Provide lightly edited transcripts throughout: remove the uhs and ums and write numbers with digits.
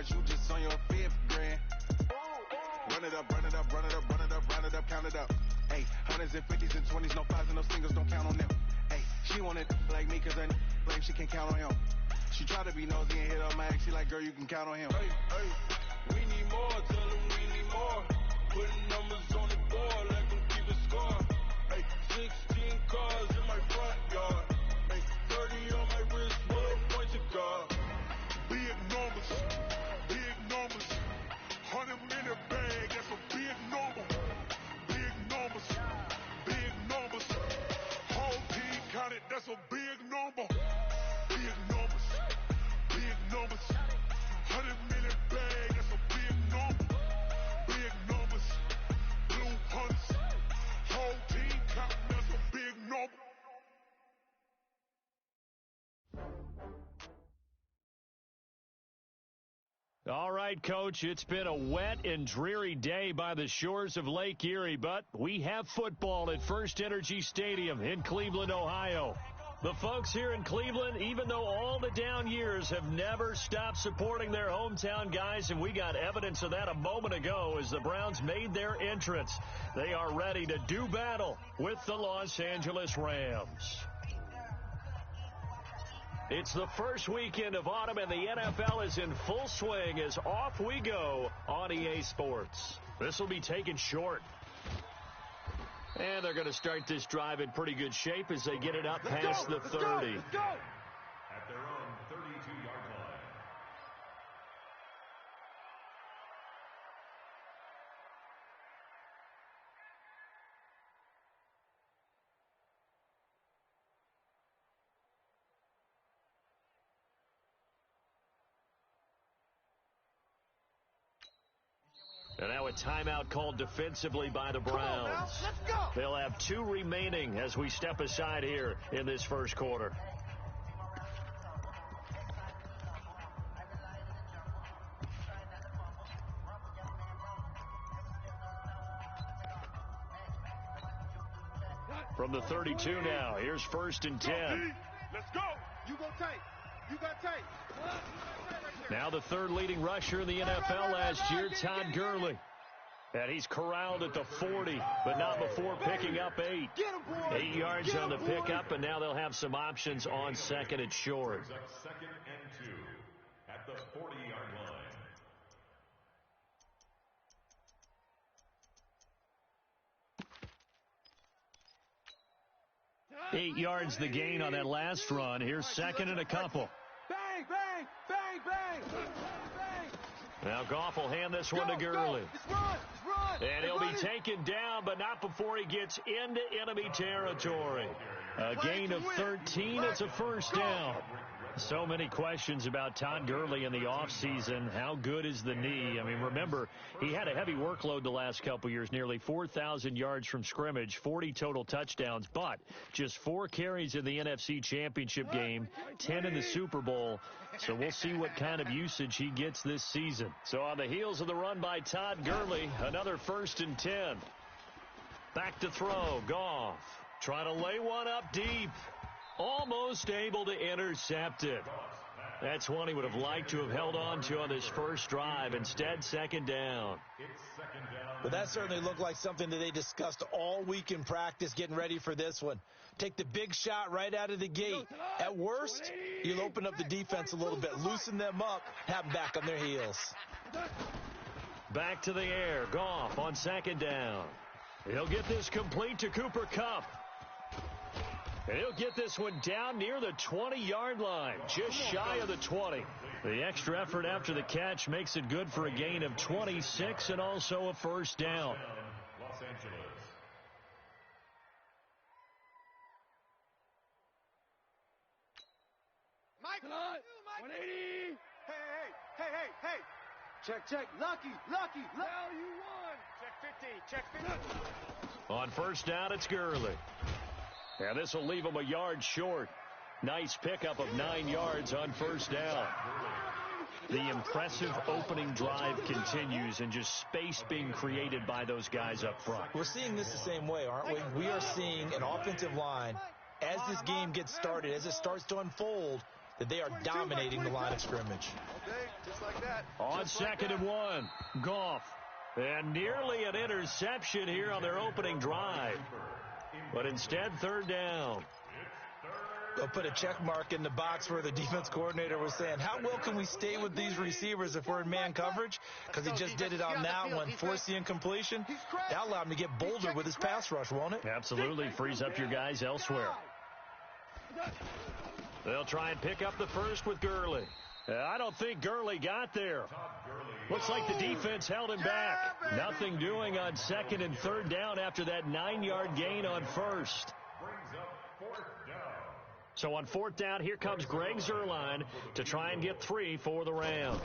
yards, you just on your 5th grand. Run it up, run it up, run it up, run it up, round it up, count it up. Hey, hundreds and 50s and 20s, no 5s and no singles, don't count on them. Hey, she wanted like me cause her like she can count on him. She tried to be nosy and hit up my ex, she like, girl, you can count on him. Hey, hey, we need more, tell them we need more. Putting numbers on the board, let them keep a score. Hey, 16 cars in my front yard. Hey, 30 on my wrist, bullet point to guard. Big numbers, big numbers. 100 million bag, that's a big number. Big numbers, big numbers. Whole team counted, that's a big number. Big numbers, big numbers. 100 million bag, that's a big number. Big numbers, blue hunts. Whole team counting, that's a big number. All right, Coach, it's been a wet and dreary day by the shores of Lake Erie, but we have football at First Energy Stadium in Cleveland, Ohio. The folks here in Cleveland, even though all the down years, have never stopped supporting their hometown guys, and we got evidence of that a moment ago as the Browns made their entrance. They are ready to do battle with the Los Angeles Rams. It's the first weekend of autumn, and the NFL is in full swing as off we go on EA Sports. This will be taken short. And they're going to start this drive in pretty good shape as they get it up past the 30. Let's go. At their own 32-yard line. And now a timeout called defensively by the Browns. Let's go. They'll have 2 remaining as we step aside here in this first quarter. From the 32 now, here's 1st and 10. Let's go. You go tight. You got tight. Now the 3rd leading rusher in the NFL last year, Todd Gurley. And he's corralled at the 40, but not before picking up 8. 8 yards on the pickup, and now they'll have some options on 2nd and short. 2nd and 2 at the 40-yard line. 8 yards the gain on that last run. Here's 2nd and a couple. Bang, bang, bang, bang, bang. Now Goff will hand this one to Gurley. And he'll be taken down, but not before he gets into enemy territory. A gain of 13. It's a first down. So many questions about Todd Gurley in the offseason. How good is the knee? I mean, remember, he had a heavy workload the last couple years, nearly 4,000 yards from scrimmage, 40 total touchdowns, but just 4 carries in the NFC Championship game, 10 in the Super Bowl. So we'll see what kind of usage he gets this season. So on the heels of the run by Todd Gurley, another 1st and 10. Back to throw, Goff. Trying to lay one up deep. Almost able to intercept it. That's one he would have liked to have held on to on this first drive. Instead, 2nd down. Well, that certainly looked like something that they discussed all week in practice getting ready for this one. Take the big shot right out of the gate. At worst, you'll open up the defense a little bit, loosen them up, have them back on their heels. Back to the air. Goff on 2nd down. He'll get this complete to Cooper Kupp. And he'll get this one down near the 20-yard line, just shy of the 20. The extra effort after the catch makes it good for a gain of 26 and also a first down. Los Angeles. Mike, 180. Hey. Check. Lucky. Well, you won. Check 50. On first down, it's Gurley. And this will leave him a yard short. Nice pickup of 9 yards on first down. The impressive opening drive continues and just space being created by those guys up front. We're seeing this the same way, aren't we? We are seeing an offensive line, as this game gets started, as it starts to unfold, that they are dominating the line of scrimmage. Okay, just like that. On second and 1, Goff. And nearly an interception here on their opening drive. But instead, third down. They'll put a check mark in the box where the defense coordinator was saying, how well can we stay with these receivers if we're in man coverage? Because he just did it on that one, forced the incompletion. That'll allow him to get bolder with his pass rush, won't it? Absolutely, frees up your guys elsewhere. They'll try and pick up the first with Gurley. I don't think Gurley got there. Looks like the defense held him back. Nothing doing on second and third down after that 9-yard gain on first. So on fourth down, here comes Greg Zuerlein to try and get 3 for the Rams.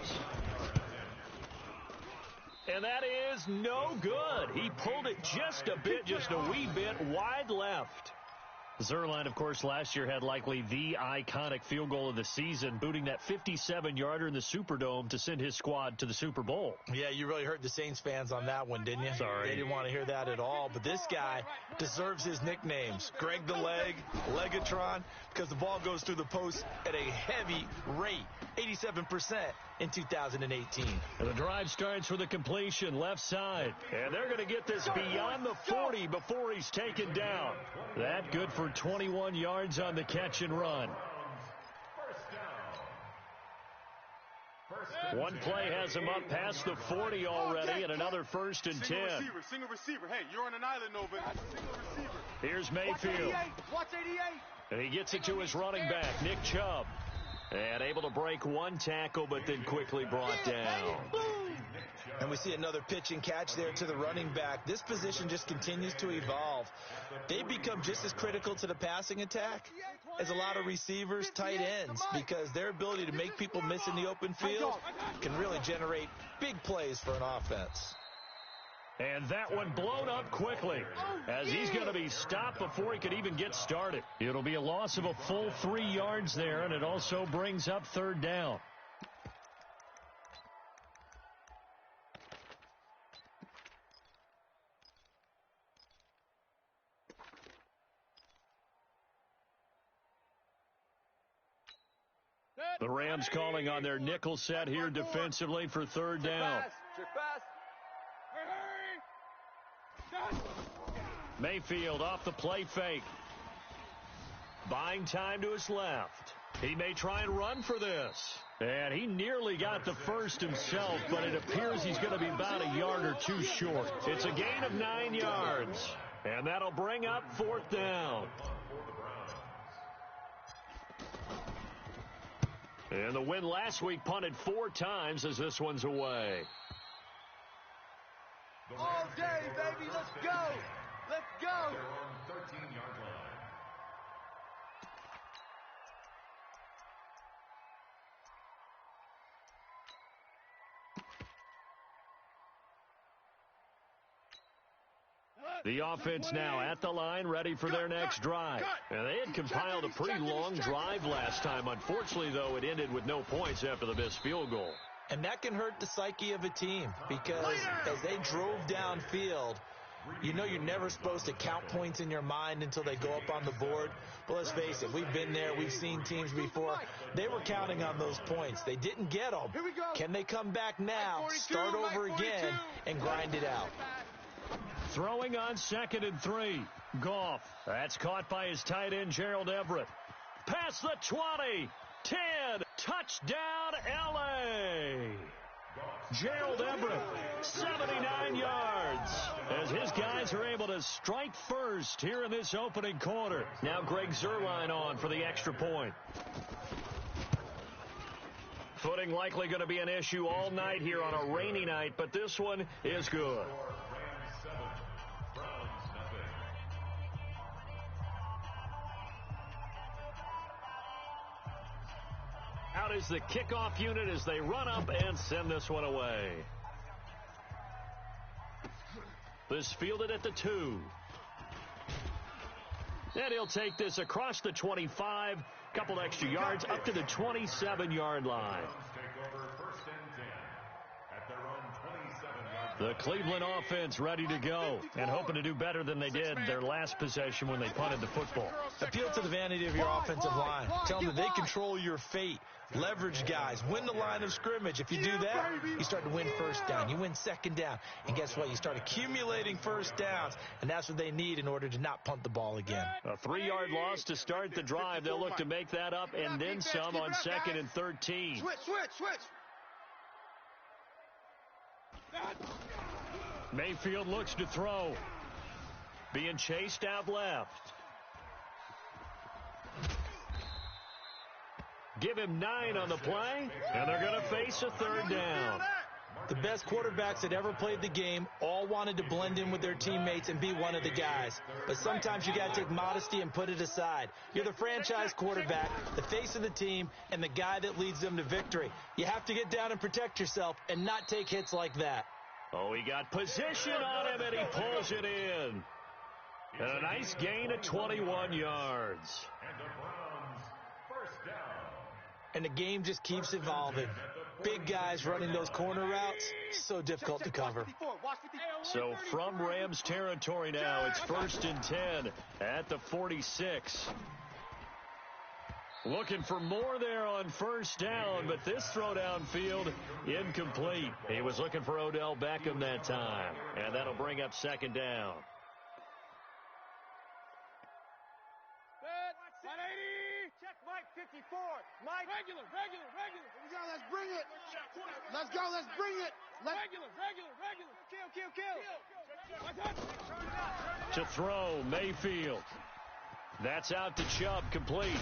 And that is no good. He pulled it just a bit, just a wee bit wide left. Zuerlein, of course, last year had likely the iconic field goal of the season, booting that 57-yarder in the Superdome to send his squad to the Super Bowl. Yeah, you really hurt the Saints fans on that one, didn't you? Sorry. They didn't want to hear that at all. But this guy deserves his nicknames. Greg the Leg, Legatron, because the ball goes through the post at a heavy rate, 87% in 2018. And the drive starts for the completion, left side. And they're going to get this beyond the 40 before he's taken down. That good for 21 yards on the catch and run. One play has him up past the 40 already, and another first and 10. Single receiver. Hey, you're on an island, Nova. Single receiver. Here's Mayfield. Watch 88. And he gets it to his running back, Nick Chubb. And able to break one tackle, but then quickly brought down. And we see another pitch and catch there to the running back. This position just continues to evolve. They become just as critical to the passing attack as a lot of receivers, tight ends, because their ability to make people miss in the open field can really generate big plays for an offense. And that one blown up quickly as he's going to be stopped before he could even get started. It'll be a loss of a full 3 yards there, and it also brings up third down. The Rams calling on their nickel set here defensively for third down. Mayfield off the play fake. Buying time to his left. He may try and run for this. And he nearly got the first himself, but it appears he's going to be about a yard or two short. It's a gain of 9 yards. And that'll bring up fourth down. And the win last week punted 4 times as this one's away. All day, baby. Let's go. Let's go. They're on 13-yard line. The offense now at the line, ready for their next drive. And they had compiled a pretty long drive last time. Unfortunately, though, it ended with no points after the missed field goal. And that can hurt the psyche of a team because as they drove downfield, you know you're never supposed to count points in your mind until they go up on the board. But let's face it, we've been there. We've seen teams before. They were counting on those points. They didn't get them. Can they come back now, start over again, and grind it out? Throwing on second and 3. Goff. That's caught by his tight end, Gerald Everett. Past the 20. 10. Touchdown, L.A. Gerald Everett, 79 yards, as his guys are able to strike first here in this opening quarter. Now Greg Zuerlein on for the extra point. Footing likely going to be an issue all night here on a rainy night, but this one is good. Out is the kickoff unit as they run up and send this one away. This fielded at the 2. And he'll take this across the 25, couple extra yards up to the 27-yard line. Take over first and 10 at their own 27-yard The Cleveland offense ready to go and hoping to do better than they did their last possession when they punted the football. Appeal to the vanity of your offensive line. Tell them that they control your fate. Leverage guys. Win the line of scrimmage. If you do that, you start to win first down. You win second down. And guess what? You start accumulating first downs. And that's what they need in order to not punt the ball again. A 3-yard loss to start the drive. They'll look to make that up and then some on 2nd and 13. Switch. Mayfield looks to throw. Being chased out left. Give him 9 on the play, and they're going to face a 3rd down. The best quarterbacks that ever played the game all wanted to blend in with their teammates and be one of the guys. But sometimes you got to take modesty and put it aside. You're the franchise quarterback, the face of the team, and the guy that leads them to victory. You have to get down and protect yourself and not take hits like that. Oh, he got position on him, and he pulls it in. And a nice gain of 21 yards. And the Browns, first down. And the game just keeps evolving. Big guys running those corner routes, so difficult to cover. So from Rams territory now, it's 1st and 10 at the 46. Looking for more there on 1st down, but this throw downfield incomplete. He was looking for Odell Beckham that time, and that'll bring up 2nd down. Check Mike 54. Mike. Regular. Here we go. Let's bring it. Let's go. Let's bring it. Regular. Kill. To throw, Mayfield. That's out to Chubb, complete.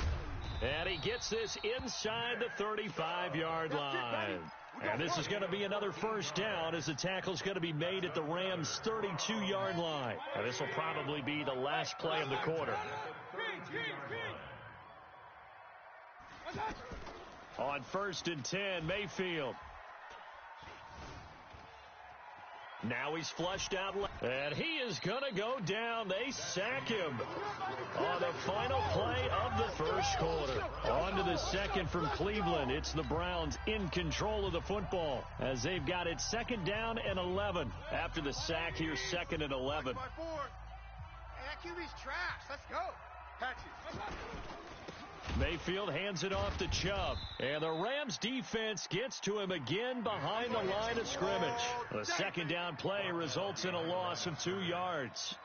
And he gets this inside the 35-yard line. And this is going to be another 1st down as the tackle's going to be made at the Rams' 32-yard line. And this will probably be the last play of the quarter. On 1st and 10, Mayfield. Now he's flushed out left. And he is going to go down. They sack him on the final play of the 1st quarter. On to the 2nd from Cleveland. It's the Browns in control of the football as they've got it 2nd down and 11. After the sack, here's 2nd and 11. Hey, that QB's trash. Let's go. Patch it. Mayfield hands it off to Chubb. And the Rams defense gets to him again behind the line of scrimmage. The 2nd down play results in a loss of 2 yards.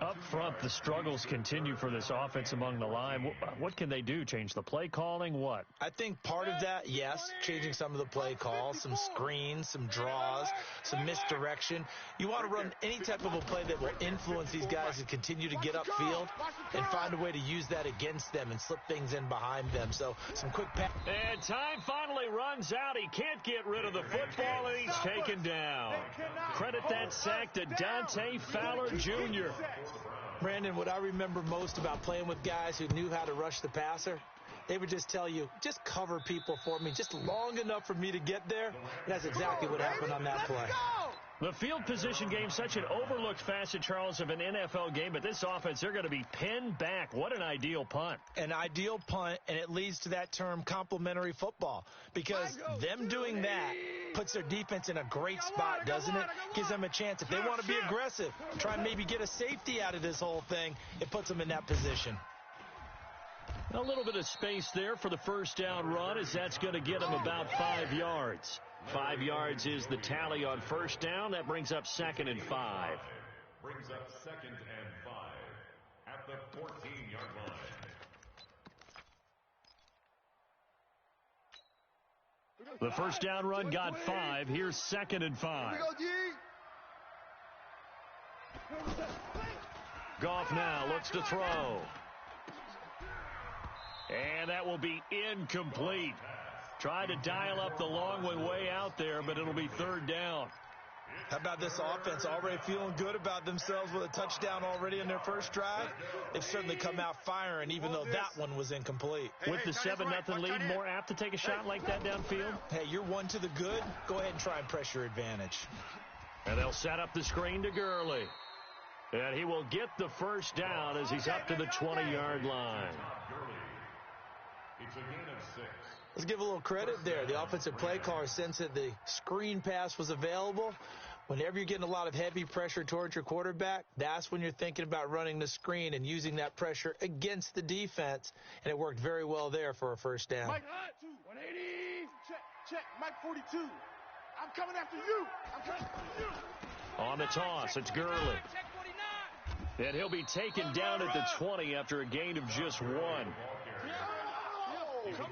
Up front, the struggles continue for this offense among the line. What can they do? Change the play calling? What? I think part of that, yes, changing some of the play calls, some screens, some draws, some misdirection. You want to run any type of a play that will influence these guys to continue to get upfield and find a way to use that against them and slip things in behind them. So some quick pass. And time finally runs out. He can't get rid of the football, and he's taken down. Credit that sack to Dante Fowler Jr. Brandon, what I remember most about playing with guys who knew how to rush the passer, they would just tell you, just cover people for me just long enough for me to get there. And that's exactly what happened on that play. The field position game, such an overlooked facet, Charles, of an NFL game, but this offense, they're going to be pinned back. What an ideal punt. An ideal punt, and it leads to that term complementary football, because them doing that puts their defense in a great spot, doesn't it? Gives them a chance. If they want to be aggressive, try and maybe get a safety out of this whole thing, it puts them in that position. A little bit of space there for the 1st down run, as that's going to get them about 5 yards. 5 yards is the tally on 1st down. That brings up 2nd and 5. Brings up 2nd and 5 at the 14-yard line. The 1st down run got 5. Here's 2nd and 5. Goff now looks to throw. And that will be incomplete. Tried to dial up the long one way out there, but it'll be 3rd down. How about this offense already feeling good about themselves with a touchdown already in their first drive? They've certainly come out firing, even though that one was incomplete. With the 7-0 lead, more apt to take a shot like that downfield? Hey, you're one to the good. Go ahead and try and press your advantage. And they'll set up the screen to Gurley. And he will get the 1st down as he's up to the 20-yard line. It's a gain of 6. Let's give a little credit there. The offensive play caller sensed that the screen pass was available, Whenever you're getting a lot of heavy pressure towards your quarterback, that's when you're thinking about running the screen and using that pressure against the defense, and it worked very well there for a first down. Mike, 180. Check. Mike 42. I'm coming after you. I'm coming after you. On the toss, it's Gurley. And he'll be taken down at the 20 after a gain of just 1.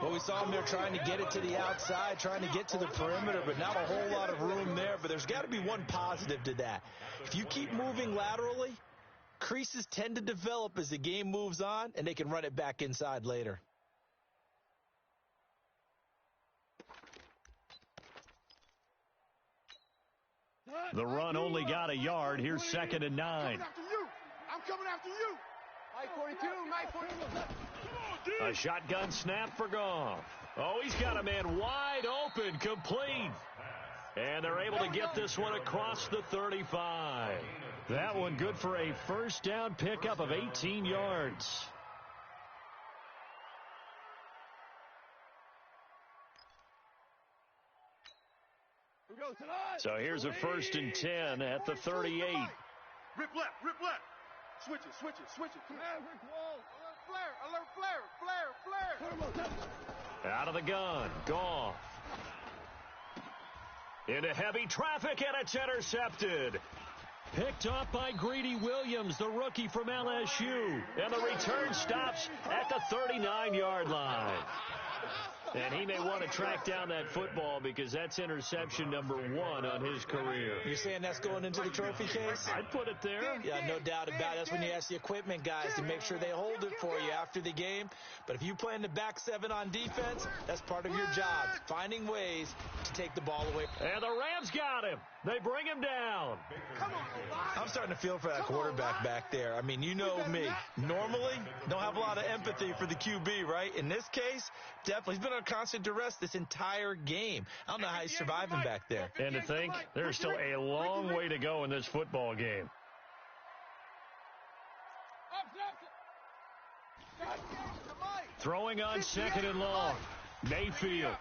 Well, we saw him there trying to get it to the outside, trying to get to the perimeter, but not a whole lot of room there. But there's got to be one positive to that. If you keep moving laterally, creases tend to develop as the game moves on, and they can run it back inside later. The run only got a yard. Here's 2nd and 9. I'm coming after you. Mike 42, Mike 42. A shotgun snap for Goff. Oh, he's got a man wide open, complete. And they're able to get this one across the 35. That one good for a first down pickup of 18 yards. So here's a 1st and 10 at the 38. Rip left. Switch it. Come on, alert flare. Out of the gun, Goff. Into heavy traffic, and it's intercepted. Picked off by Greedy Williams, the rookie from LSU. And the return stops at the 39-yard line. And he may want to track down that football because that's interception number 1 on his career. You're saying that's going into the trophy case? I'd put it there. Yeah, no doubt about it. That's when you ask the equipment guys to make sure they hold it for you after the game. But if you play in the back 7 on defense, that's part of your job, finding ways to take the ball away. And the Rams got him. They bring him down. I'm starting to feel for that quarterback back there. I mean, you know me. Normally, don't have a lot of empathy for the QB, right? In this case, definitely. He's been on constant duress this entire game. I don't know how he's surviving back there. And to think, there's still a long way to go in this football game. Throwing on 2nd and long. Mayfield.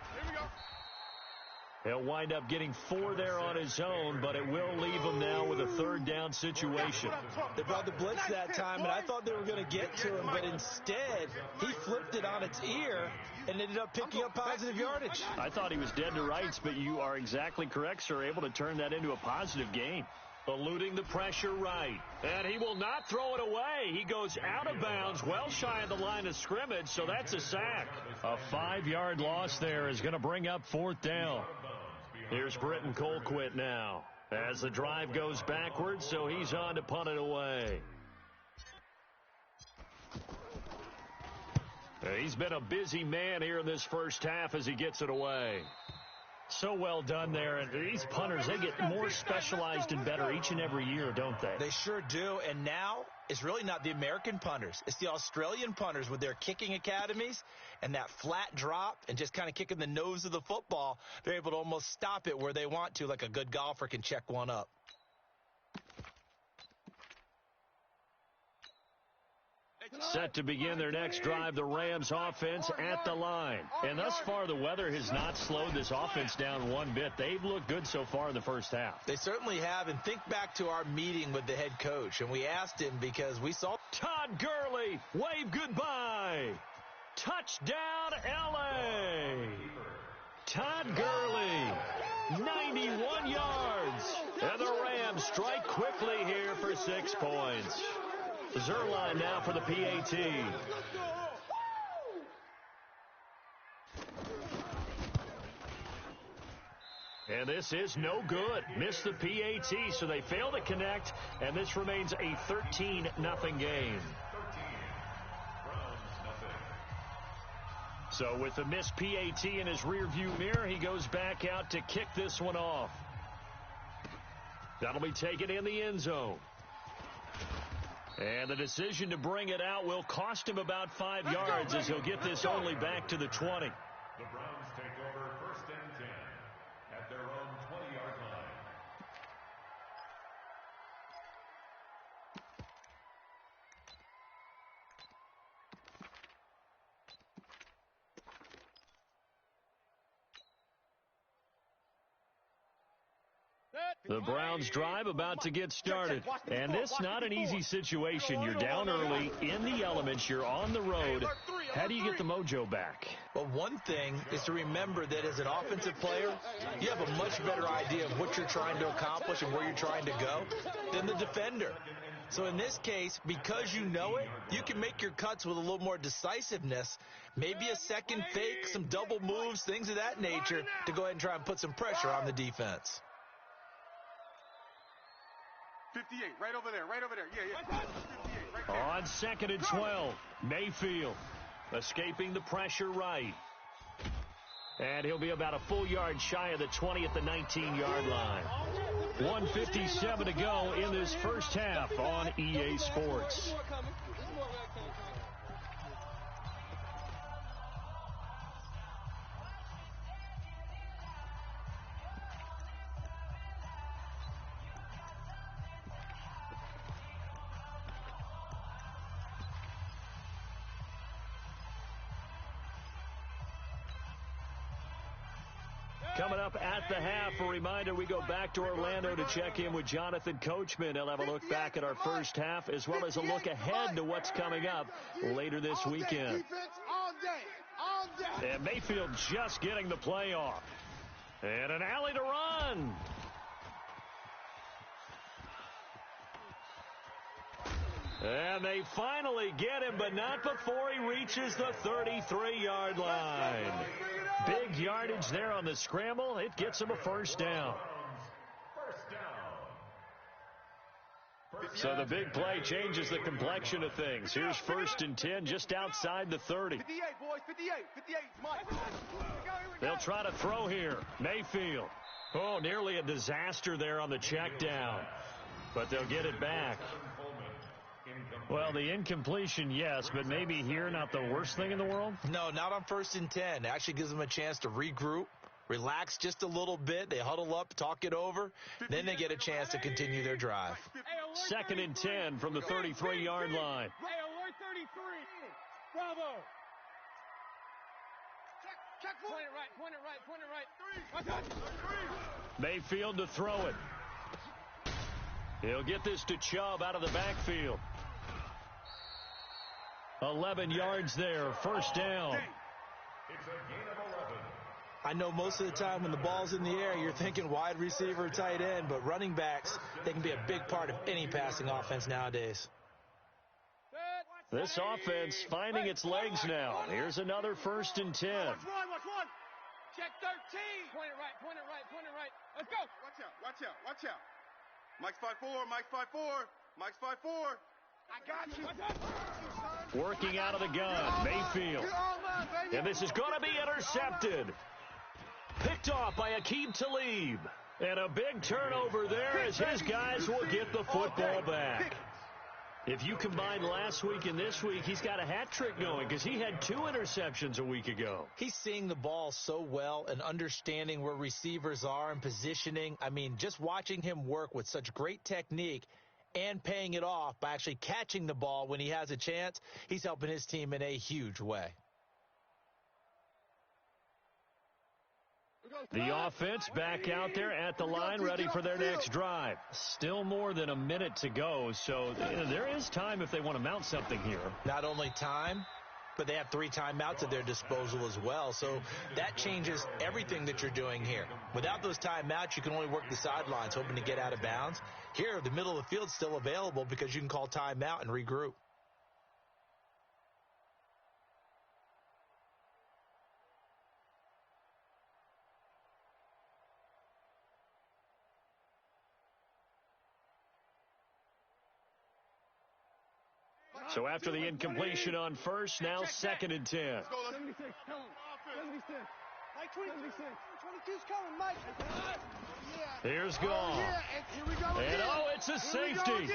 He'll wind up getting 4 there on his own, but it will leave him now with a 3rd down situation. They brought the blitz that time, and I thought they were going to get to him, but instead, he flipped it on its ear and ended up picking up positive yardage. I thought he was dead to rights, but you are exactly correct, sir, able to turn that into a positive gain. Eluding the pressure right, and he will not throw it away. He goes out of bounds, well shy of the line of scrimmage, so that's a sack. A 5-yard loss there is going to bring up 4th down. Here's Britton Colquitt now as the drive goes backwards, so he's on to punt it away. He's been a busy man here in this first half as he gets it away. So well done there. And these punters, they get more specialized and better each and every year, don't they? They sure do. And now it's really not the American punters. It's the Australian punters with their kicking academies and that flat drop and just kind of kicking the nose of the football. They're able to almost stop it where they want to, like a good golfer can check one up. Set to begin their next drive, the Rams offense at the line. And thus far, the weather has not slowed this offense down one bit. They've looked good so far in the first half. They certainly have. And think back to our meeting with the head coach. And we asked him because we saw Todd Gurley wave goodbye. Touchdown, L.A. Todd Gurley, 91 yards. And the Rams strike quickly here for 6 points. Zerline now for the PAT. And this is no good. Missed the PAT, so they fail to connect, and this remains a 13-0 game. So with the missed PAT in his rearview mirror, he goes back out to kick this one off. That'll be taken in the end zone. And the decision to bring it out will cost him about 5 yards as he'll get this only back to the 20. The Browns take over 1st and 10 at their own 20-yard line. Set. The Browns drive about to get started. And this not an easy situation. You're down early, in the elements, you're on the road. How do you get the mojo back? Well, one thing is to remember that as an offensive player, you have a much better idea of what you're trying to accomplish and where you're trying to go than the defender. So in this case, because you know it, you can make your cuts with a little more decisiveness, maybe a second fake, some double moves, things of that nature, to go ahead and try and put some pressure on the defense. 58, right over there, yeah. 58, right On 2nd and 12, Mayfield escaping the pressure right. And he'll be about a full yard shy of the 20 at the 19-yard line. 1:57 to go in this first half on EA Sports. Coming up at the half, a reminder, we go back to Orlando to check in with Jonathan Coachman. He'll have a look back at our first half as well as a look ahead to what's coming up later this weekend. And Mayfield just getting the play off. And an alley to run. And they finally get him, but not before he reaches the 33-yard line. Big yardage there on the scramble. It gets him a first down. So the big play changes the complexion of things. Here's 1st and 10 just outside the 30. 58, boys, 58, Mike. They'll try to throw here. Mayfield. Oh, nearly a disaster there on the check down. But they'll get it back. Well, the incompletion, yes, but maybe here not the worst thing in the world? No, not on 1st and 10. It actually gives them a chance to regroup, relax just a little bit. They huddle up, talk it over. Then they get a chance to continue their drive. 2nd and 10 from the 33-yard line. Hey, alert 33. Bravo. Check point it right. Mayfield to throw it. He'll get this to Chubb out of the backfield. 11 yards there, first down. I know most of the time when the ball's in the air, you're thinking wide receiver, tight end, but running backs, they can be a big part of any passing offense nowadays. This offense finding its legs now. Here's another 1st and 10. Watch one. Check 13. Point it right. Let's go. Watch out. Mike's 5'4", Mike's 5'4". I got you. Working out of the gun, Mayfield. And this is going to be intercepted. Picked off by Aqib Talib. And a big turnover there as his guys will get the football back. If you combine last week and this week, he's got a hat trick going because he had 2 interceptions a week ago. He's seeing the ball so well and understanding where receivers are and positioning. I mean, just watching him work with such great technique and paying it off by actually catching the ball when he has a chance, he's helping his team in a huge way. The offense back out there at the line, ready for their next drive. Still more than a minute to go, so there is time if they want to mount something here. Not only time, but they have 3 timeouts at their disposal as well, so that changes everything that you're doing here. Without those timeouts, you can only work the sidelines, hoping to get out of bounds. Here, the middle of the field's still available because you can call timeout and regroup. So after the incompletion on 1st, now 2nd and 10. 76, come on. 76. Mike, 22's coming, Mike. Here's Goff. Here we go And it's a safety.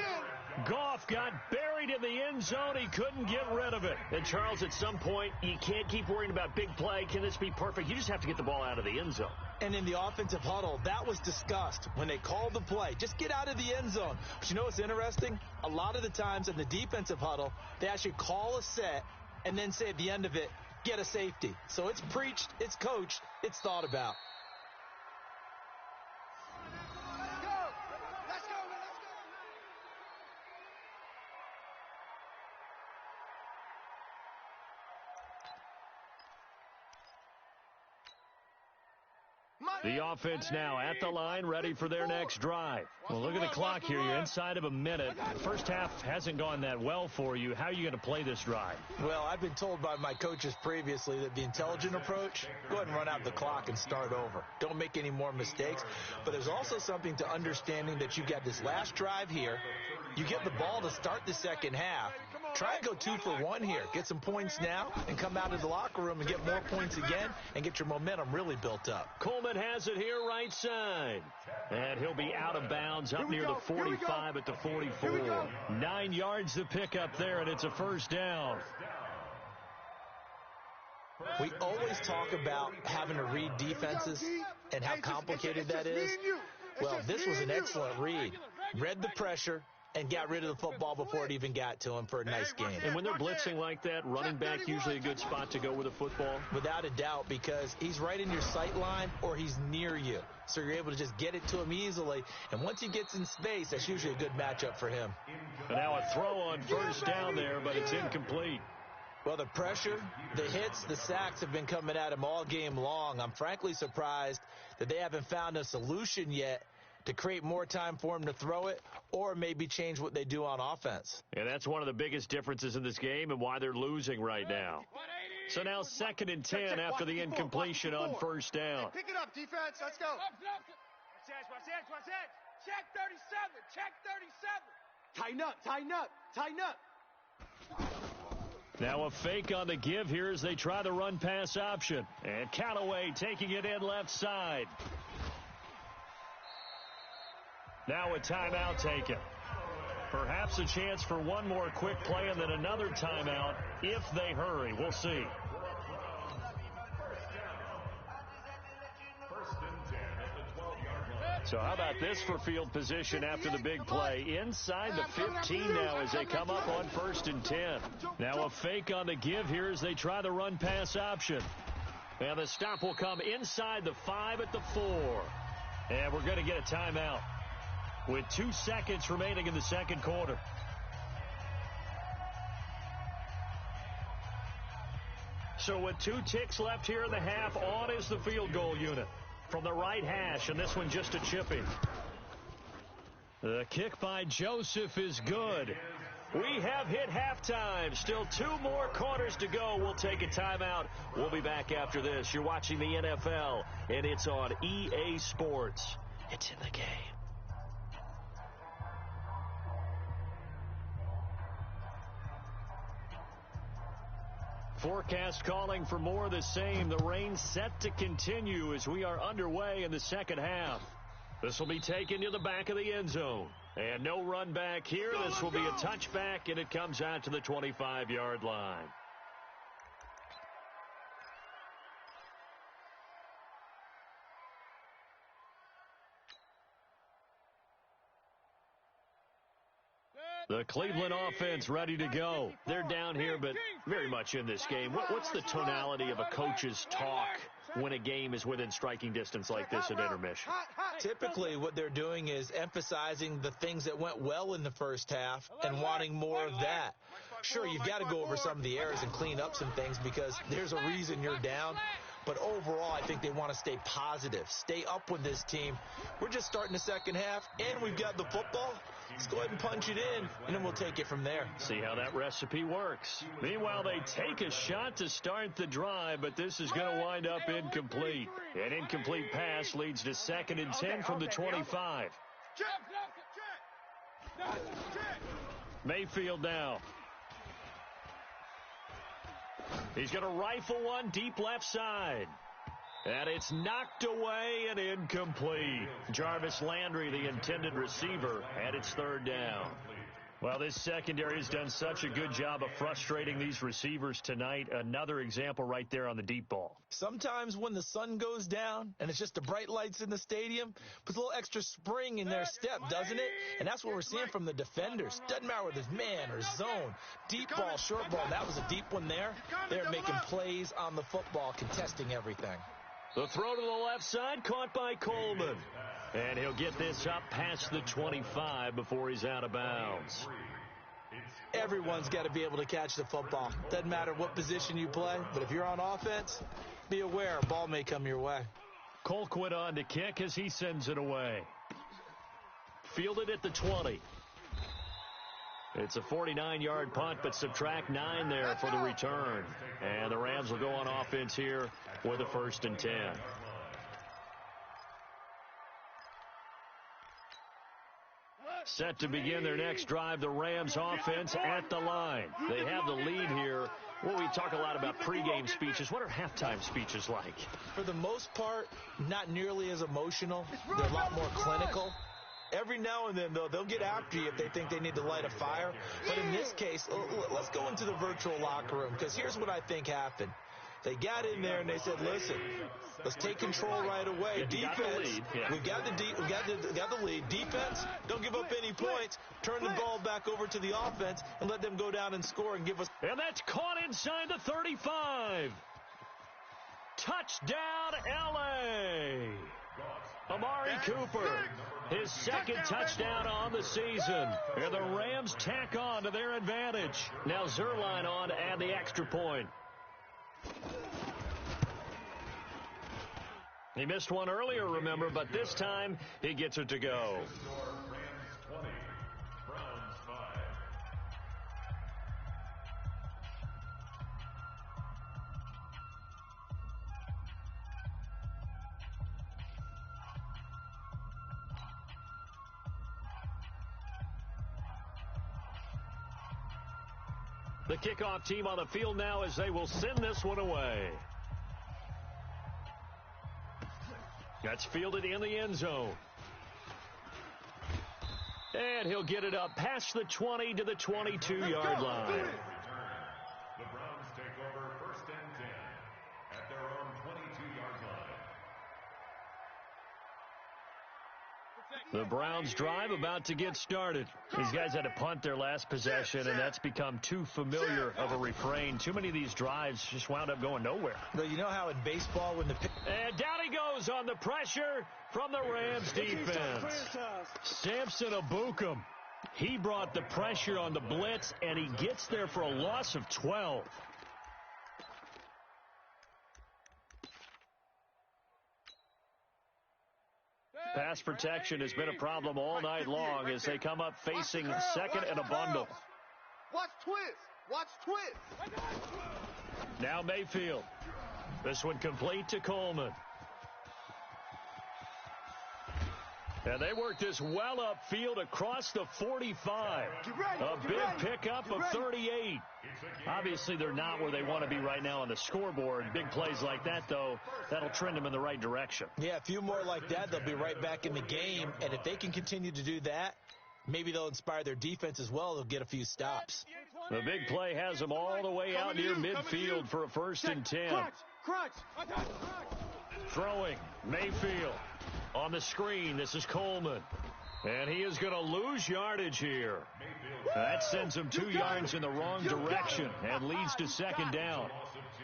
Goff got buried in the end zone. He couldn't get rid of it. And Charles, at some point, you can't keep worrying about big play. Can this be perfect? You just have to get the ball out of the end zone. And in the offensive huddle, that was discussed when they called the play. Just get out of the end zone. But you know what's interesting? A lot of the times in the defensive huddle, they actually call a set and then say at the end of it, get a safety. So it's preached, it's coached, it's thought about. The offense now at the line, ready for their next drive. Well, look at the clock here. You're inside of a minute. The first half hasn't gone that well for you. How are you going to play this drive? Well, I've been told by my coaches previously that the intelligent approach, go ahead and run out the clock and start over. Don't make any more mistakes. But there's also something to understanding that you've got this last drive here. You get the ball to start the second half. Try and go 2 for 1 here. Get some points now and come out of the locker room and get more points again and get your momentum really built up. Coleman has it here right side. And he'll be out of bounds up near the 45 at the 44. 9 yards to pick up there, and it's a first down. We always talk about having to read defenses and how complicated that is. Well, this was an excellent read. Read the pressure and got rid of the football before it even got to him for a nice game. And when they're blitzing like that, running back usually a good spot to go with a football? Without a doubt, because he's right in your sight line or he's near you. So you're able to just get it to him easily. And once he gets in space, that's usually a good matchup for him. And now a throw on first down there, but it's incomplete. Well, the pressure, the hits, the sacks have been coming at him all game long. I'm frankly surprised that they haven't found a solution yet to create more time for him to throw it or maybe change what they do on offense. And that's one of the biggest differences in this game and why they're losing right now. So now 2nd and 10 after the incompletion on first down. Pick it up, defense. Let's go. Watch edge. Check 37. Check 37. Tighten up. Now a fake on the give here as they try the run-pass option. And Callaway taking it in left side. Now a timeout taken. Perhaps a chance for one more quick play and then another timeout if they hurry. We'll see. So how about this for field position after the big play? Inside the 15 now as they come up on 1st and 10. Now a fake on the give here as they try the run-pass option. And the stop will come inside the 5 at the 4. And we're going to get a timeout with 2 seconds remaining in the second quarter. So with 2 ticks left here in the half, on is the field goal unit from the right hash, and this one just a chipping. The kick by Joseph is good. We have hit halftime. Still 2 more quarters to go. We'll take a timeout. We'll be back after this. You're watching the NFL, and it's on EA Sports. It's in the game. Forecast calling for more of the same. The rain set to continue as we are underway in the second half. This will be taken to the back of the end zone. And no run back here. This will be a touchback, and it comes out to the 25-yard line. The Cleveland offense ready to go. They're down here, but very much in this game. What's the tonality of a coach's talk when a game is within striking distance like this at intermission? Typically, what they're doing is emphasizing the things that went well in the first half and wanting more of that. Sure, you've got to go over some of the errors and clean up some things because there's a reason you're down. But overall, I think they want to stay positive, stay up with this team. We're just starting the second half, and we've got the football. Let's go ahead and punch it in, and then we'll take it from there. See how that recipe works. Meanwhile, they take a shot to start the drive, but this is going to wind up incomplete. An incomplete pass leads to 2nd and 10 from the 25. Mayfield now. He's going to rifle one deep left side. And it's knocked away and incomplete. Jarvis Landry, the intended receiver, and it's 3rd down. Well, this secondary has done such a good job of frustrating these receivers tonight. Another example right there on the deep ball. Sometimes when the sun goes down and it's just the bright lights in the stadium, puts a little extra spring in their step, doesn't it? And that's what we're seeing from the defenders. Doesn't matter whether it's man or zone. Deep ball, short ball. That was a deep one there. They're making plays on the football, contesting everything. The throw to the left side, caught by Coleman. And he'll get this up past the 25 before he's out of bounds. Everyone's got to be able to catch the football. Doesn't matter what position you play, but if you're on offense, be aware a ball may come your way. Colquitt on to kick as he sends it away. Fielded at the 20. It's a 49-yard punt, but subtract 9 there for the return. And the Rams will go on offense here with a 1st and 10. Set to begin their next drive, the Rams offense at the line. They have the lead here. Well, we talk a lot about pregame speeches. What are halftime speeches like? For the most part, not nearly as emotional. They're a lot more clinical. Every now and then, though, they'll get after you if they think they need to light a fire. But in this case, let's go into the virtual locker room, because here's what I think happened. They got in there and they said, listen, let's take control right away. Defense, we've got the lead. Defense, don't give up any points. Turn the ball back over to the offense and let them go down and score and give us. And that's caught inside the 35. Touchdown, L.A. Amari Cooper, his 2nd touchdown on the season. And the Rams tack on to their advantage. Now Zerline on to add the extra point. He missed one earlier, remember, but this time he gets it to go. Rams 20, Browns 5. The kickoff team on the field now as they will send this one away. That's fielded in the end zone. And he'll get it up past the 20 to the 22-yard line. The Browns take over 1st and 10 at their own 22-yard line. The Browns drive about to get started. These guys had to punt their last possession, and that's become too familiar of a refrain. Too many of these drives just wound up going nowhere. But you know how in baseball when the... And down he goes on the pressure from the Rams defense. Samson Abukum. He brought the pressure on the blitz, and he gets there for a loss of 12. Pass protection has been a problem all night long as they come up facing 2nd and a bundle. Watch twist. Watch twist. Now Mayfield. This one complete to Coleman. And they work this well upfield across the 45. A big pickup of 38. Obviously, they're not where they want to be right now on the scoreboard. Big plays like that, though, that'll trend them in the right direction. Yeah, a few more like that, they'll be right back in the game. And if they can continue to do that, maybe they'll inspire their defense as well. They'll get a few stops. The big play has them all the way out near midfield for a 1st and 10. Crunch. Throwing, Mayfield. On the screen, this is Coleman. And he is going to lose yardage here. That sends him 2 yards in the wrong direction and leads to 2nd down.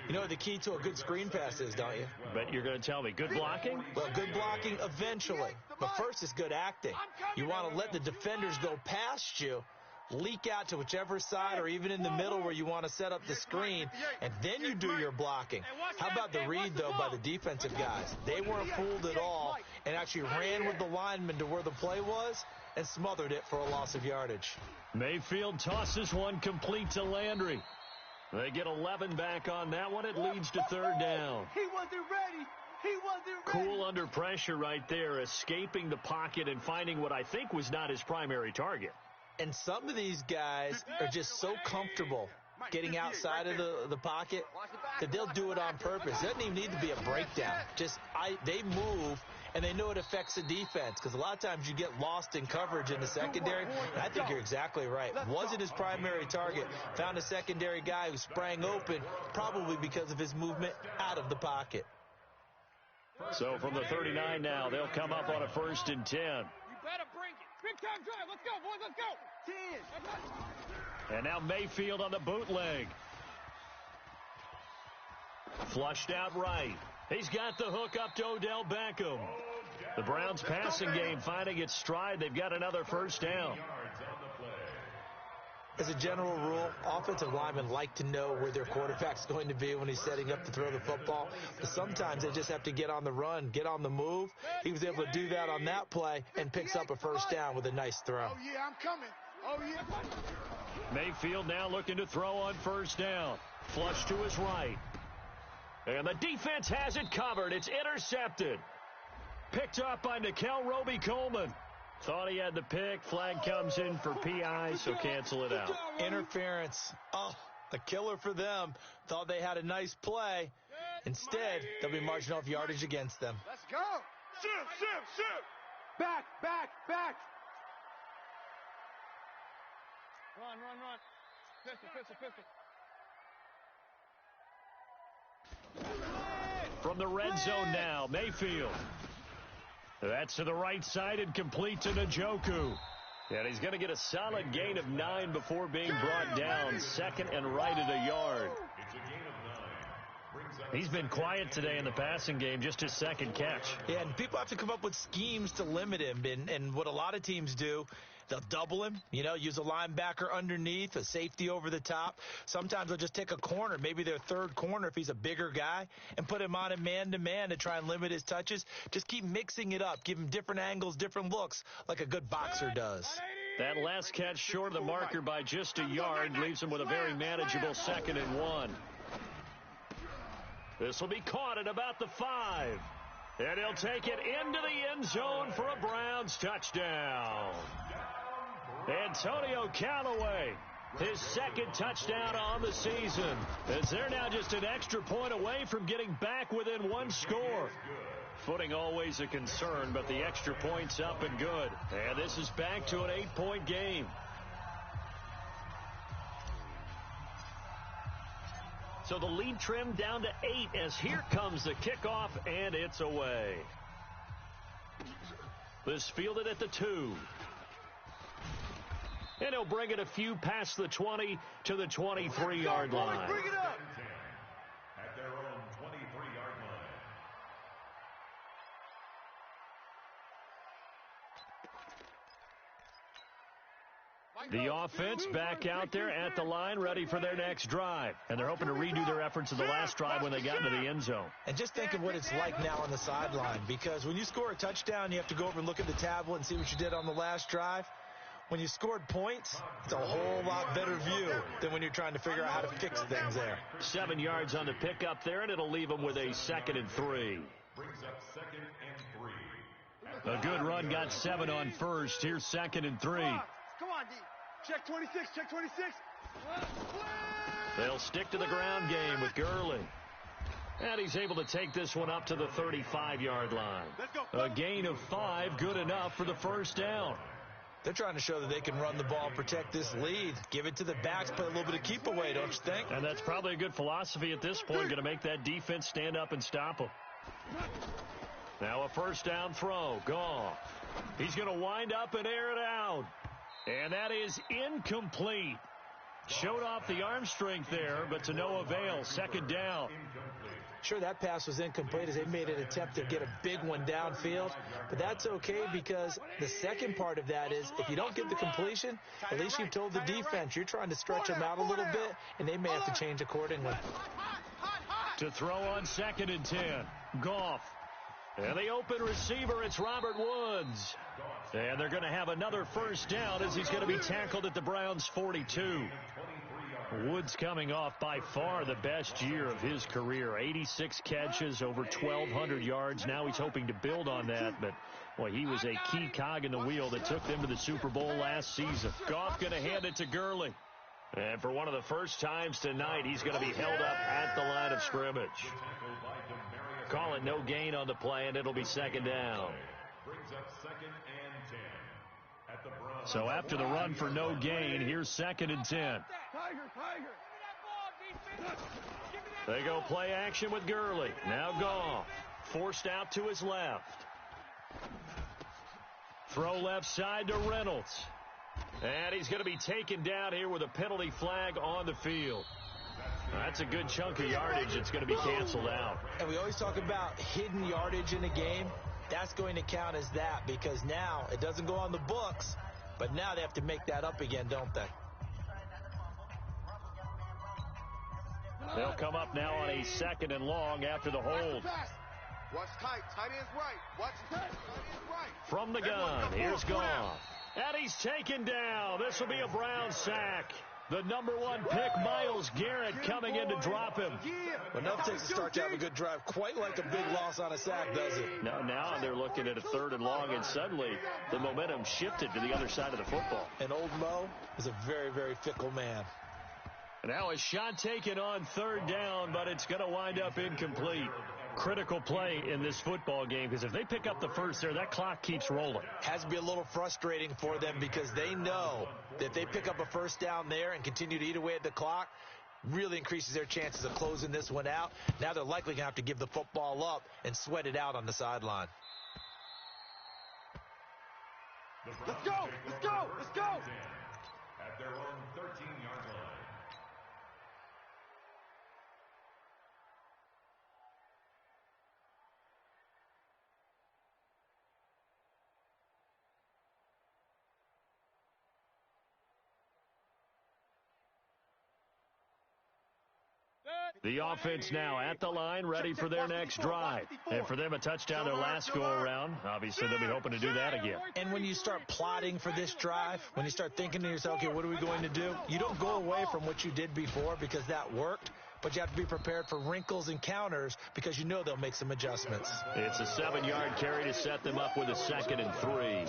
You know what the key to a good screen pass is, don't you? But you're going to tell me, good blocking? Well, good blocking eventually. But first is good acting. You want to let the defenders go past you, leak out to whichever side or even in the middle where you want to set up the screen, and then you do your blocking. How about the read, though, by the defensive guys? They weren't fooled at all and actually ran with the lineman to where the play was and smothered it for a loss of yardage. Mayfield tosses one complete to Landry. They get 11 back on that one. It leads to 3rd down. He wasn't ready. Cool under pressure right there, escaping the pocket and finding what I think was not his primary target. And some of these guys are just so comfortable getting outside of the pocket that they'll do it on purpose. It doesn't even need to be a breakdown. They move, and they know it affects the defense because a lot of times you get lost in coverage in the secondary. And I think you're exactly right. Wasn't his primary target. Found a secondary guy who sprang open, probably because of his movement out of the pocket. So from the 39 now, they'll come up on a 1st and 10. You better bring it. Big time drive. Let's go, boys. Let's go. 10. And now Mayfield on the bootleg. Flushed out right. He's got the hook up to Odell Beckham. The Browns passing game finding its stride. They've got another 1st down. As a general rule, offensive linemen like to know where their quarterback's going to be when he's setting up to throw the football. But sometimes they just have to get on the run, get on the move. He was able to do that on that play and picks up a first down with a nice throw. Oh, yeah, I'm coming. Oh, yeah. Mayfield now looking to throw on first down. Flush to his right. And the defense has it covered. It's intercepted. Picked up by Nickel Roby-Coleman. Thought he had the pick. Flag comes in for PI, so cancel it out. Interference. Oh, a killer for them. Thought they had a nice play. Instead, they'll be marching off yardage against them. Let's go. Ship. Back. Run. Pistol. From the red zone now, Mayfield. That's to the right side and complete to Njoku. And he's going to get a solid gain of 9 before being brought down. Second and right at a yard. It's a gain of 9. He's been quiet today in the passing game, just his second catch. Yeah, and people have to come up with schemes to limit him. And what a lot of teams do, they'll double him, use a linebacker underneath, a safety over the top. Sometimes they'll just take a corner, maybe their third corner if he's a bigger guy, and put him on a man-to-man to try and limit his touches. Just keep mixing it up. Give him different angles, different looks, like a good boxer does. That last catch short of the marker by just a yard leaves him with a very manageable 2nd and 1. This will be caught at about the 5. And he'll take it into the end zone for a Browns touchdown. Antonio Callaway, his second touchdown on the season. As they're now just an extra point away from getting back within one score. Footing always a concern, but the extra point's up and good. And this is back to an 8-point game. So the lead trimmed down to 8 as here comes the kickoff, and it's away. This fielded at the 2. And he'll bring it a few past the 20 to the 23-yard line. Bring it up. At their own 23-yard line. The offense back out there at the line, ready for their next drive. And they're hoping to redo their efforts of the last drive when they got into the end zone. And just think of what it's like now on the sideline, because when you score a touchdown, you have to go over and look at the tablet and see what you did on the last drive. When you scored points, it's a whole lot better view than when you're trying to figure out how to fix things there. 7 yards on the pickup there, and it'll leave them with a 2nd and 3. Brings up 2nd and 3. A good run got 7 on first. Here's 2nd and 3. Come on, D. Check 26. They'll stick to the ground game with Gurley. And he's able to take this one up to the 35-yard line. A gain of 5, good enough for the first down. They're trying to show that they can run the ball, protect this lead, give it to the backs, play a little bit of keep away, don't you think? And that's probably a good philosophy at this point, going to make that defense stand up and stop them. Now a first down throw, Goff. He's going to wind up and air it out. And that is incomplete. Showed off the arm strength there, but to no avail. 2nd down. Sure, that pass was incomplete as they made an attempt to get a big one downfield. But that's okay because the second part of that is if you don't get the completion, at least you've told the defense you're trying to stretch them out a little bit, and they may have to change accordingly. To throw on 2nd and 10. Goff. And the open receiver, it's Robert Woods. And they're going to have another first down as he's going to be tackled at the Browns' 42. Woods coming off by far the best year of his career. 86 catches, over 1,200 yards. Now he's hoping to build on that, but well, he was a key cog in the wheel that took them to the Super Bowl last season. Goff going to hand it to Gurley. And for one of the first times tonight, he's going to be held up at the line of scrimmage. Call it no gain on the play, and it'll be 2nd down. Brings up 2nd and 10. At the Browns. So after the run for no gain, here's 2nd and 10. They go play action with Gurley. Now Goff. Forced out to his left. Throw left side to Reynolds. And he's going to be taken down here with a penalty flag on the field. That's a good chunk of yardage. It's going to be canceled out. And we always talk about hidden yardage in a game. That's going to count as that because now it doesn't go on the books, but now they have to make that up again, don't they? They'll come up now on a 2nd and long after the hold. Watch tight. Tight end's right. Watch tight. Tight end's right. From the gun, here's Goff. And he's taken down. This will be a Brown sack. The number 1 pick, Myles Garrett, coming in to drop him. Well, enough takes to start to have a good drive. Quite like a big loss on a sack, does it? Now they're looking at a 3rd and long, and suddenly the momentum shifted to the other side of the football. And old Mo is a very, very fickle man. Now a shot taken on 3rd down, but it's going to wind up incomplete. Critical play in this football game, because if they pick up the first there, that clock keeps rolling. Has to be a little frustrating for them because they know that if they pick up a 1st down there and continue to eat away at the clock, really increases their chances of closing this one out. Now they're likely going to have to give the football up and sweat it out on the sideline. Let's go! Let's go! Let's go! At their own 13-yard line. The offense now at the line, ready for their next drive. And for them, a touchdown their last go-around. Obviously, they'll be hoping to do that again. And when you start plotting for this drive, when you start thinking to yourself, okay, what are we going to do? You don't go away from what you did before because that worked, but you have to be prepared for wrinkles and counters because you know they'll make some adjustments. It's a 7-yard carry to set them up with a 2nd and 3.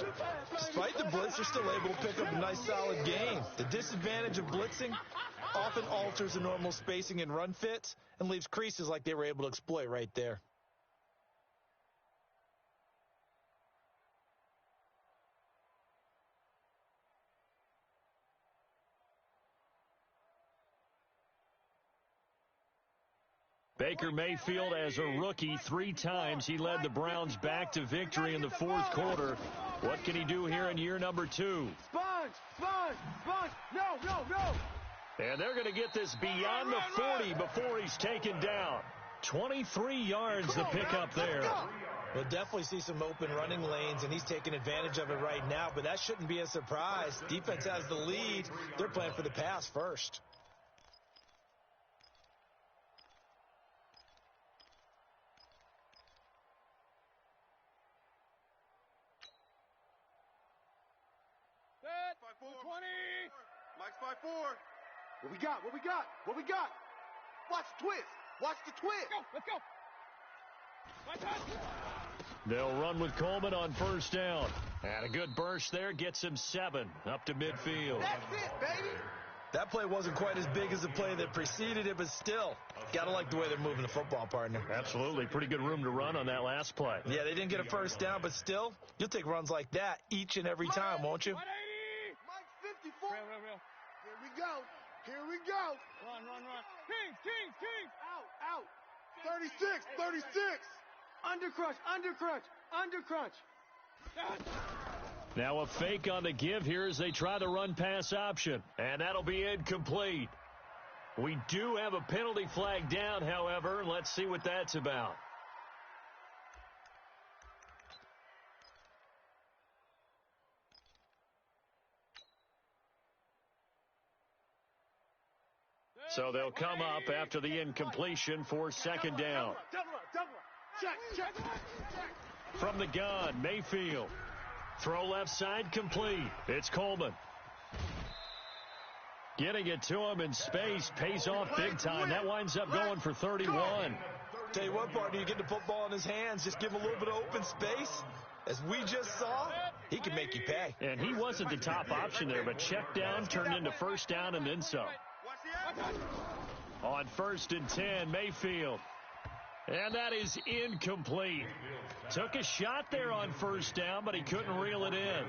Despite the blitz, they're still able to pick up a nice, solid gain. The disadvantage of blitzing often alters the normal spacing and run fits and leaves creases like they were able to exploit right there. Baker Mayfield, as a rookie, 3 times he led the Browns back to victory in the 4th quarter. What can he do here in year number 2? Sponge! Sponge! Sponge! No! And they're going to get this beyond the 40 before he's taken down. 23 yards to pick up there. We'll definitely see some open running lanes, and he's taking advantage of it right now, but that shouldn't be a surprise. Defense has the lead. They're playing for the pass first. Set. 20. Mike's 5-4. What we got? What we got? What we got? Watch the twist. Watch the twist. Let's go. They'll run with Coleman on 1st down. And a good burst there gets him 7 up to midfield. That's it, baby. That play wasn't quite as big as the play that preceded it, but still, gotta like the way they're moving the football, partner. Absolutely. Pretty good room to run on that last play. Yeah, they didn't get a 1st down, but still, you'll take runs like that each and every time, won't you? 180. Mike's 54. Real. Here we go. Run. Kings. Out. 36. Undercrunch. Now a fake on the give here as they try the run-pass option. And that'll be incomplete. We do have a penalty flag down, however. Let's see what that's about. So they'll come up after the incompletion for 2nd down. Double. Check. From the gun, Mayfield. Throw left side complete. It's Coleman. Getting it to him in space pays off big time. That winds up going for 31. Tell you what, partner, you get the football in his hands, just give him a little bit of open space. As we just saw, he can make you pay. And he wasn't the top option there, but check down turned into 1st down and then some. On 1st and 10, Mayfield. And that is incomplete. Took a shot there on 1st down, but he couldn't reel it in.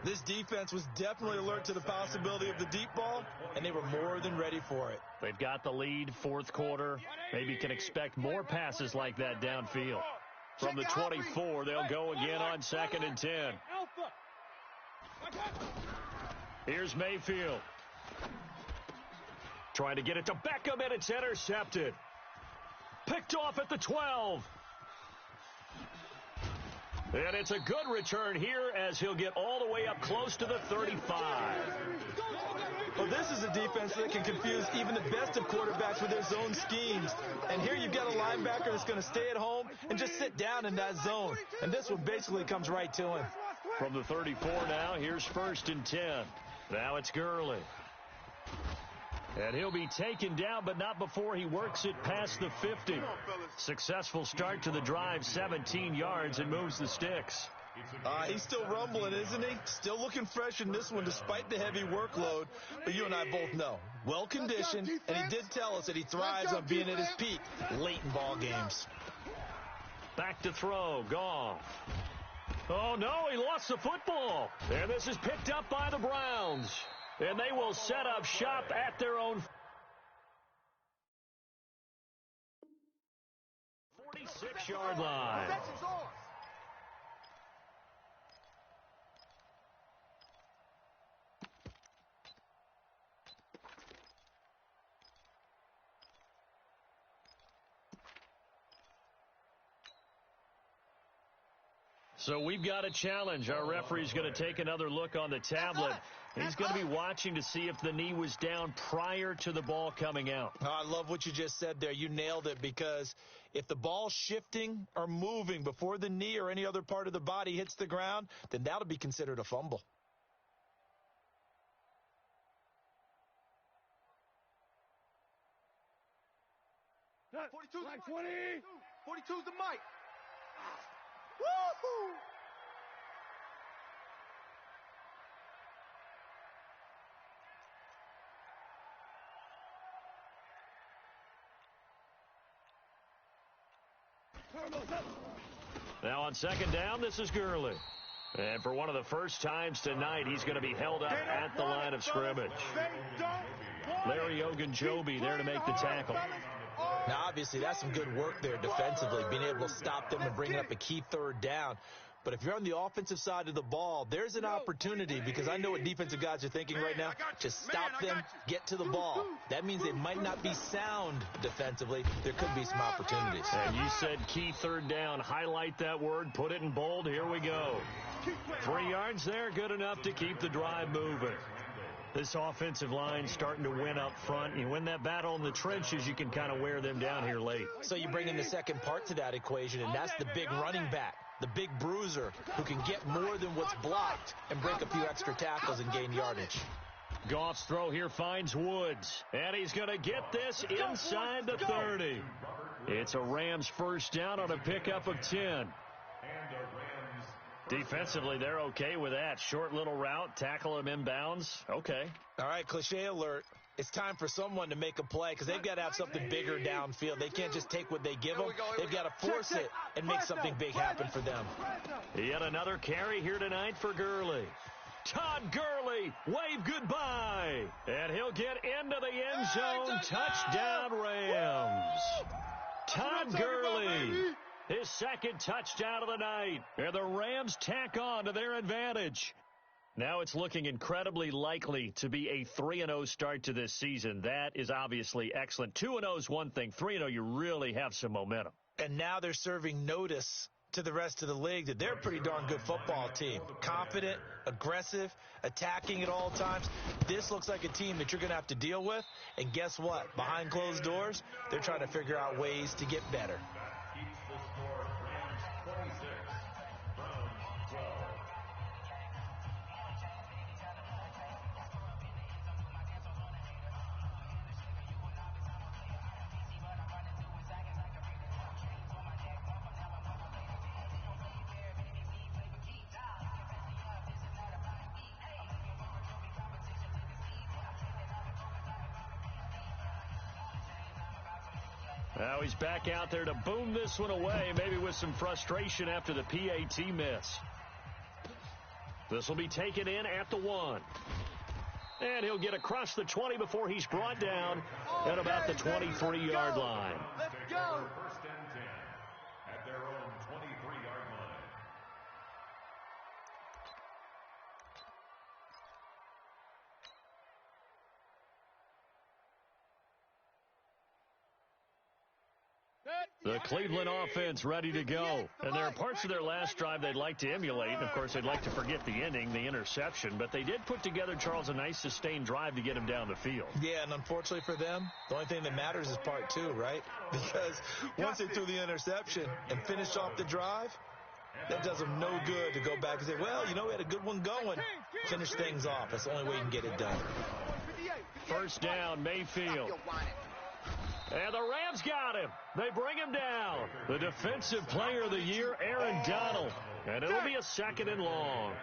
This defense was definitely alert to the possibility of the deep ball, and they were more than ready for it. They've got the lead, 4th quarter. Maybe can expect more passes like that downfield. From the 24, they'll go again on 2nd and 10. Here's Mayfield. Trying to get it to Beckham, and it's intercepted. Picked off at the 12. And it's a good return here as he'll get all the way up close to the 35. Well, this is a defense that can confuse even the best of quarterbacks with their zone schemes. And here you've got a linebacker that's going to stay at home and just sit down in that zone. And this one basically comes right to him. From the 34 now, here's 1st and 10. Now it's Gurley. And he'll be taken down, but not before he works it past the 50. Successful start to the drive, 17 yards, and moves the sticks. He's still rumbling, isn't he? Still looking fresh in this one despite the heavy workload. But you and I both know, well-conditioned, and he did tell us that he thrives on being at his peak late in ball games. Back to throw, Goff. Oh, no, he lost the football. And this is picked up by the Browns. And they will set up shop at their own 46-yard line. So we've got a challenge. Our referee's going to take another look on the tablet. He's going to be watching to see if the knee was down prior to the ball coming out. I love what you just said there. You nailed it, because if the ball's shifting or moving before the knee or any other part of the body hits the ground, then that'll be considered a fumble. Got 42's the 20. 42's the mic. Woo-hoo! Now on 2nd down, this is Gurley. And for one of the first times tonight, he's going to be held up at the line of scrimmage. Larry Ogunjobi there to make the tackle. Now, obviously, that's some good work there defensively, being able to stop them and bring up a key 3rd down. But if you're on the offensive side of the ball, there's an opportunity, because I know what defensive guys are thinking right now. Just stop them, get to the ball. That means they might not be sound defensively. There could be some opportunities. And you said key 3rd down. Highlight that word. Put it in bold. Here we go. 3 yards there. Good enough to keep the drive moving. This offensive line starting to win up front. You win that battle in the trenches, you can kind of wear them down here late. So you bring in the second part to that equation, and that's the big running back, the big bruiser, who can get more than what's blocked and break a few extra tackles and gain yardage. Goff's throw here finds Woods, and he's going to get this inside the 30. It's a Rams 1st down on a pickup of 10. Defensively, they're okay with that. Short little route, tackle him inbounds. Okay. All right, cliche alert. It's time for someone to make a play, because they've got to have something bigger downfield. They can't just take what they give them. They've got to force it and make something big happen for them. Yet another carry here tonight for Gurley. Todd Gurley, wave goodbye. And he'll get into the end zone. Touchdown, Rams. Todd Gurley, his 2nd touchdown of the night. And the Rams tack on to their advantage. Now it's looking incredibly likely to be a 3-0 start to this season. That is obviously excellent. 2-0 is one thing. 3-0, you really have some momentum. And now they're serving notice to the rest of the league that they're a pretty darn good football team. Confident, aggressive, attacking at all times. This looks like a team that you're going to have to deal with. And guess what? Behind closed doors, they're trying to figure out ways to get better. Now he's back out there to boom this one away, maybe with some frustration after the PAT miss. This will be taken in at the 1. And he'll get across the 20 before he's brought down at about the 23-yard line. Let's go. 1st and 10 at their own 23-yard line. The Cleveland offense ready to go. And there are parts of their last drive they'd like to emulate. And, of course, they'd like to forget the ending, the interception. But they did put together, Charles, a nice sustained drive to get him down the field. Yeah, and unfortunately for them, the only thing that matters is part two, right? Because once they threw the interception and finished off the drive, that does them no good to go back and say, well, you know, we had a good one going. Finish things off. That's the only way you can get it done. First down, Mayfield. And the Rams got him. They bring him down. The Defensive Player of the Year, Aaron Donald. And it'll be a 2nd and long.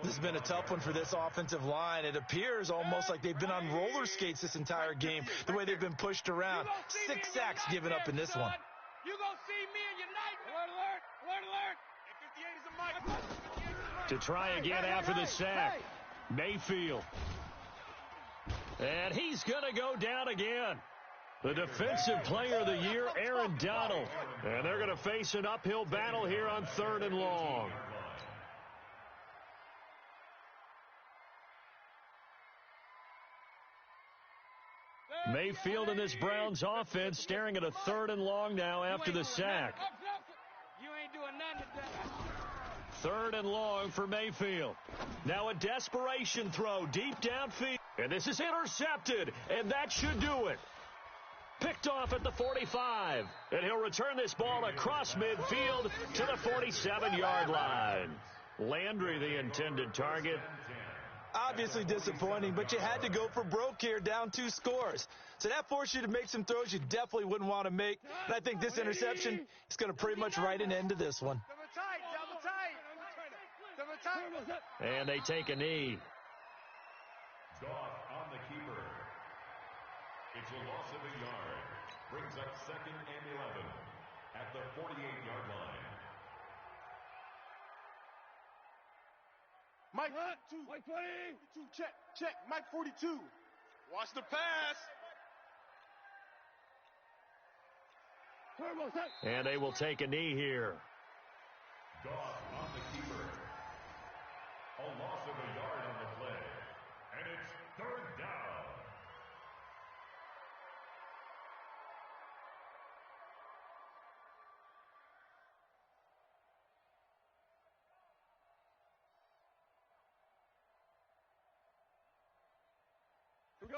This has been a tough one for this offensive line. It appears almost like they've been on roller skates this entire game, the way they've been pushed around. 6 sacks given up in this one. You gonna see me in your nightmare. Alert, alert, alert. To try again after the sack. Mayfield. And he's going to go down again. The Defensive Player of the Year, Aaron Donald. And they're going to face an uphill battle here on 3rd and long. Mayfield and this Browns offense staring at a 3rd and long now after the sack. You ain't doing nothing today. 3rd and long for Mayfield. Now a desperation throw deep downfield. And this is intercepted, and that should do it. Picked off at the 45. And he'll return this ball across midfield to the 47-yard line. Landry, the intended target. Obviously disappointing, but you had to go for broke here, down 2 scores. So that forced you to make some throws you definitely wouldn't want to make. And I think this interception is going to pretty much write an end to this one. And they take a knee. Goff on the keeper. It's a loss of a yard. Brings up 2nd and 11 at the 48-yard line. Mike 2. Mike 22. Check. Mike 42. Watch the pass. And they will take a knee here. Goff on the keeper. A loss of a yard on the play. And it's 3rd down.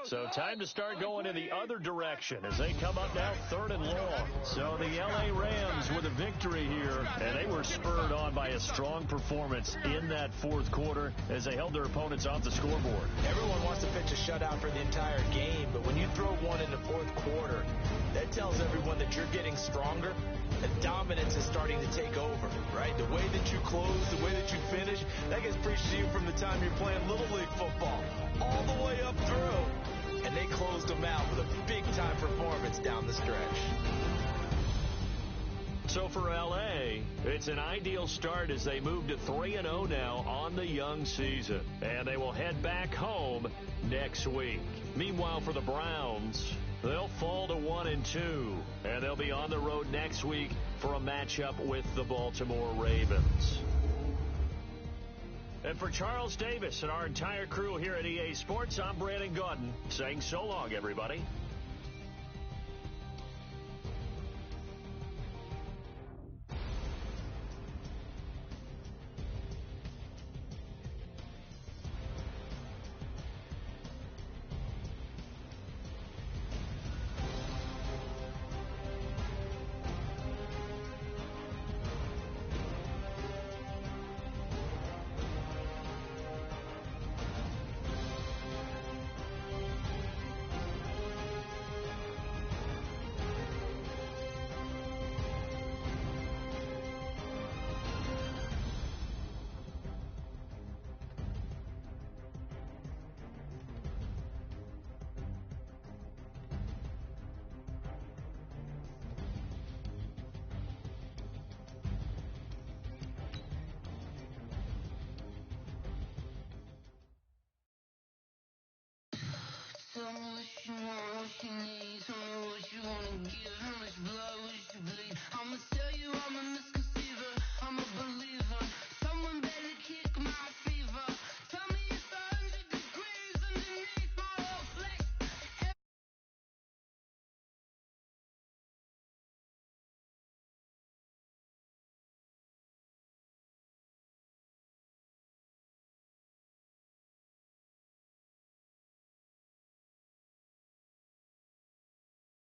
So time to start going in the other direction as they come up now 3rd and long. So the L.A. Rams with a victory here, and they were spurred on by a strong performance in that 4th quarter as they held their opponents off the scoreboard. Everyone wants to pitch a shutout for the entire game, but when you throw one in the 4th quarter, that tells everyone that you're getting stronger. The dominance is starting to take over, right? The way that you close, the way that you finish, that gets preached to you from the time you're playing Little League football all the way up through. And they closed them out with a big-time performance down the stretch. So for L.A., it's an ideal start as they move to 3-0 now on the young season. And they will head back home next week. Meanwhile, for the Browns, they'll fall to 1-2. And they'll be on the road next week for a matchup with the Baltimore Ravens. And for Charles Davis and our entire crew here at EA Sports, I'm Brandon Gaudin saying so long, everybody.